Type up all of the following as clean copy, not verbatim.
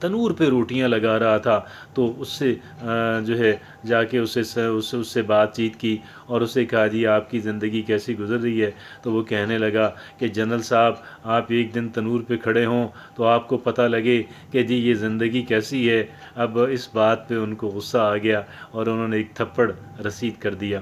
تنور پہ روٹیاں لگا رہا تھا، تو اس سے جو ہے جا کے اس سے بات چیت کی اور اسے کہا جی آپ کی زندگی کیسی گزر رہی ہے؟ تو وہ کہنے لگا کہ جنرل صاحب آپ ایک دن تنور پہ کھڑے ہوں تو آپ کو پتہ لگے کہ جی یہ زندگی کیسی ہے۔ اب اس بات پہ ان کو غصہ آ گیا اور انہوں نے ایک تھپڑ رسید کر دیا،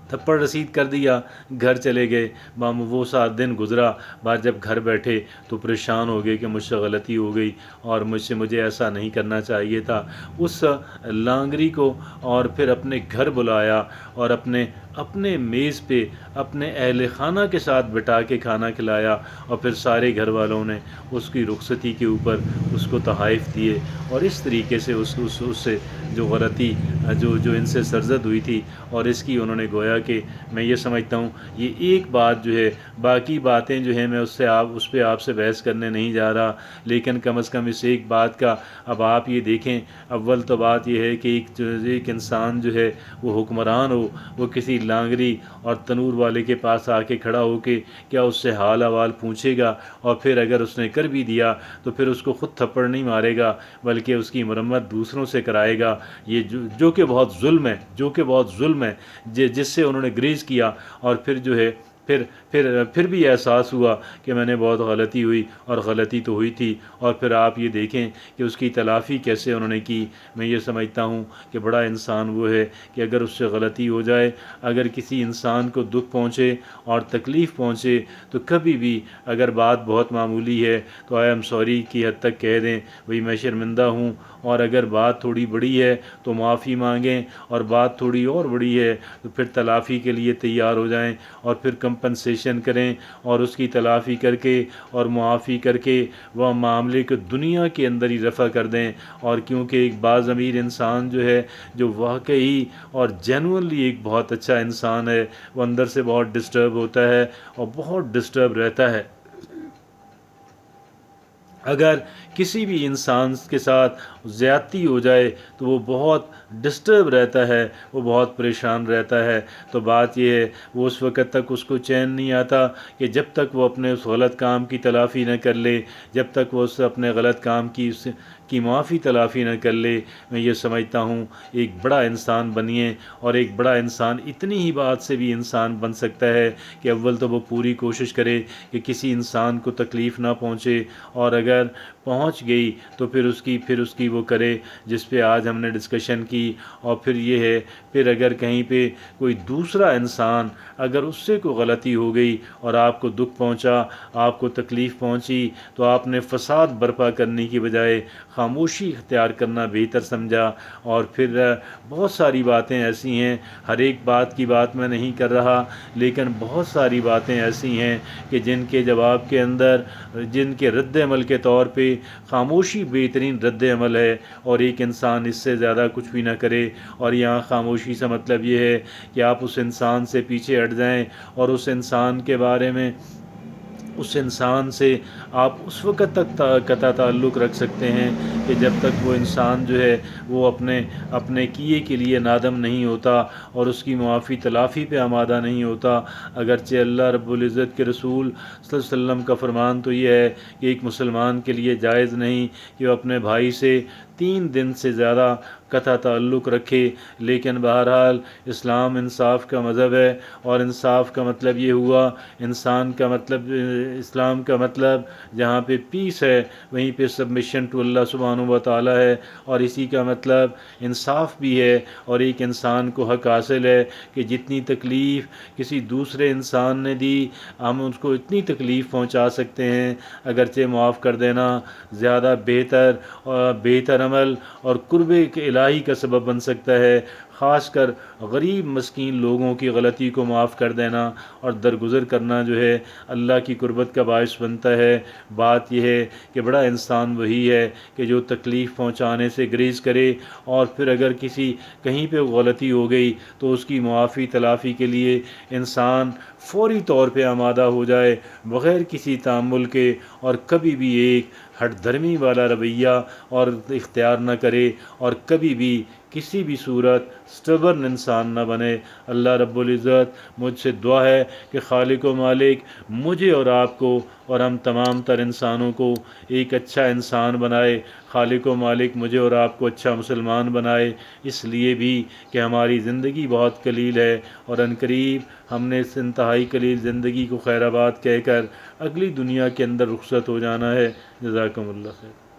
تھپڑ رسید کر دیا، گھر چلے گئے۔ وہ 7 دن گزرا، بعد جب گھر بیٹھے تو پریشان ہو گئے کہ مجھ سے غلطی ہو گئی اور مجھے ایسا نہیں کرنا چاہیے تھا۔ اس لانگری کو اور پھر اپنے گھر بلایا اور اپنے میز پہ اپنے اہل خانہ کے ساتھ بٹھا کے کھانا کھلایا، اور پھر سارے گھر والوں نے اس کی رخصتی کے اوپر اس کو تحائف دیے، اور اس طریقے سے اس سے جو غلطی جو ان سے سرزد ہوئی تھی، اور اس کی انہوں نے گویا کہ میں یہ سمجھتا ہوں یہ ایک بات جو ہے، باقی باتیں جو ہیں میں اس پہ آپ سے بحث کرنے نہیں جا رہا، لیکن کم از کم اس ایک بات کا اب آپ یہ دیکھیں، اول تو بات یہ ہے کہ ایک انسان جو ہے وہ حکمران ہو، وہ کسی لانگری اور تنور والے کے پاس آ کے کھڑا ہو کے کیا اس سے حال احوال پوچھے گا؟ اور پھر اگر اس نے کر بھی دیا تو پھر اس کو خود تھپڑ نہیں مارے گا بلکہ اس کی مرمت دوسروں سے کرائے گا، یہ جو کہ بہت ظلم ہے، جس سے انہوں نے گریز کیا، اور پھر جو ہے پھر بھی احساس ہوا کہ میں نے بہت غلطی ہوئی، اور غلطی تو ہوئی تھی، اور پھر آپ یہ دیکھیں کہ اس کی تلافی کیسے انہوں نے کی۔ میں یہ سمجھتا ہوں کہ بڑا انسان وہ ہے کہ اگر اس سے غلطی ہو جائے، اگر کسی انسان کو دکھ پہنچے اور تکلیف پہنچے تو کبھی بھی اگر بات بہت معمولی ہے تو آئی ایم سوری کی حد تک کہہ دیں بھئی میں شرمندہ ہوں، اور اگر بات تھوڑی بڑی ہے تو معافی مانگیں، اور بات تھوڑی اور بڑی ہے تو پھر تلافی کے لیے تیار ہو جائیں، اور پھر کمپنسیشن کریں، اور اس کی تلافی کر کے اور معافی کر کے وہ معاملے کو دنیا کے اندر ہی رفع کر دیں۔ اور کیونکہ ایک باضمیر انسان جو ہے، جو واقعی اور جینوئنلی ایک بہت اچھا انسان ہے، وہ اندر سے بہت ڈسٹرب ہوتا ہے اور بہت ڈسٹرب رہتا ہے۔ اگر کسی بھی انسان کے ساتھ زیادتی ہو جائے تو وہ بہت ڈسٹرب رہتا ہے، وہ بہت پریشان رہتا ہے۔ تو بات یہ ہے وہ اس وقت تک اس کو چین نہیں آتا کہ جب تک وہ اپنے اس غلط کام کی تلافی نہ کر لے، جب تک وہ اس اپنے غلط کام کی معافی تلافی نہ کر لے۔ میں یہ سمجھتا ہوں ایک بڑا انسان بنیے، اور ایک بڑا انسان اتنی ہی بات سے بھی انسان بن سکتا ہے کہ اول تو وہ پوری کوشش کرے کہ کسی انسان کو تکلیف نہ پہنچے، اور اگر پہنچ گئی تو پھر اس کی وہ کرے جس پہ آج ہم نے ڈسکشن کی۔ اور پھر یہ ہے، پھر اگر کہیں پہ کوئی دوسرا انسان اگر اس سے کوئی غلطی ہو گئی اور آپ کو دکھ پہنچا، آپ کو تکلیف پہنچی، تو آپ نے فساد برپا کرنے کی بجائے خاموشی اختیار کرنا بہتر سمجھا۔ اور پھر بہت ساری باتیں ایسی ہیں، ہر ایک بات کی بات میں نہیں کر رہا، لیکن بہت ساری باتیں ایسی ہیں کہ جن کے جواب کے اندر، جن کے رد عمل کے طور پہ خاموشی بہترین رد عمل ہے، اور ایک انسان اس سے زیادہ کچھ بھی نہ کرے۔ اور یہاں خاموشی سے مطلب یہ ہے کہ آپ اس انسان سے پیچھے ہٹ جائیں، اور اس انسان کے بارے میں، اس انسان سے آپ اس وقت تک قطع تعلق رکھ سکتے ہیں کہ جب تک وہ انسان جو ہے وہ اپنے کیے کے لیے نادم نہیں ہوتا اور اس کی معافی تلافی پہ آمادہ نہیں ہوتا۔ اگرچہ اللہ رب العزت کے رسول صلی اللہ علیہ وسلم کا فرمان تو یہ ہے کہ ایک مسلمان کے لیے جائز نہیں کہ وہ اپنے بھائی سے 3 دن سے زیادہ قطع تعلق رکھے، لیکن بہرحال اسلام انصاف کا مذہب ہے، اور انصاف کا مطلب یہ ہوا، انسان کا مطلب، اسلام کا مطلب جہاں پہ پیس ہے وہیں پہ سبمیشن ٹو اللہ سبحانہ و تعالی ہے، اور اسی کا مطلب انصاف بھی ہے، اور ایک انسان کو حق حاصل ہے کہ جتنی تکلیف کسی دوسرے انسان نے دی ہم اس کو اتنی تکلیف پہنچا سکتے ہیں، اگرچہ معاف کر دینا زیادہ بہتر عمل اور قرب الہی کا سبب بن سکتا ہے، خاص کر غریب مسکین لوگوں کی غلطی کو معاف کر دینا اور درگزر کرنا جو ہے اللہ کی قربت کا باعث بنتا ہے۔ بات یہ ہے کہ بڑا انسان وہی ہے کہ جو تکلیف پہنچانے سے گریز کرے، اور پھر اگر کہیں پہ غلطی ہو گئی تو اس کی معافی تلافی کے لیے انسان فوری طور پہ آمادہ ہو جائے بغیر کسی تأمل کے، اور کبھی بھی ایک ہٹ دھرمی والا رویہ اور اختیار نہ کرے، اور کبھی بھی کسی بھی صورت سٹبرن انسان نہ بنے۔ اللہ رب العزت مجھ سے دعا ہے کہ خالق و مالک مجھے اور آپ کو اور ہم تمام تر انسانوں کو ایک اچھا انسان بنائے۔ خالق و مالک مجھے اور آپ کو اچھا مسلمان بنائے، اس لیے بھی کہ ہماری زندگی بہت قلیل ہے، اور عنقریب ہم نے اس انتہائی قلیل زندگی کو خیر آباد کہہ کر اگلی دنیا کے اندر رخصت ہو جانا ہے۔ جزاکم اللہ خیر۔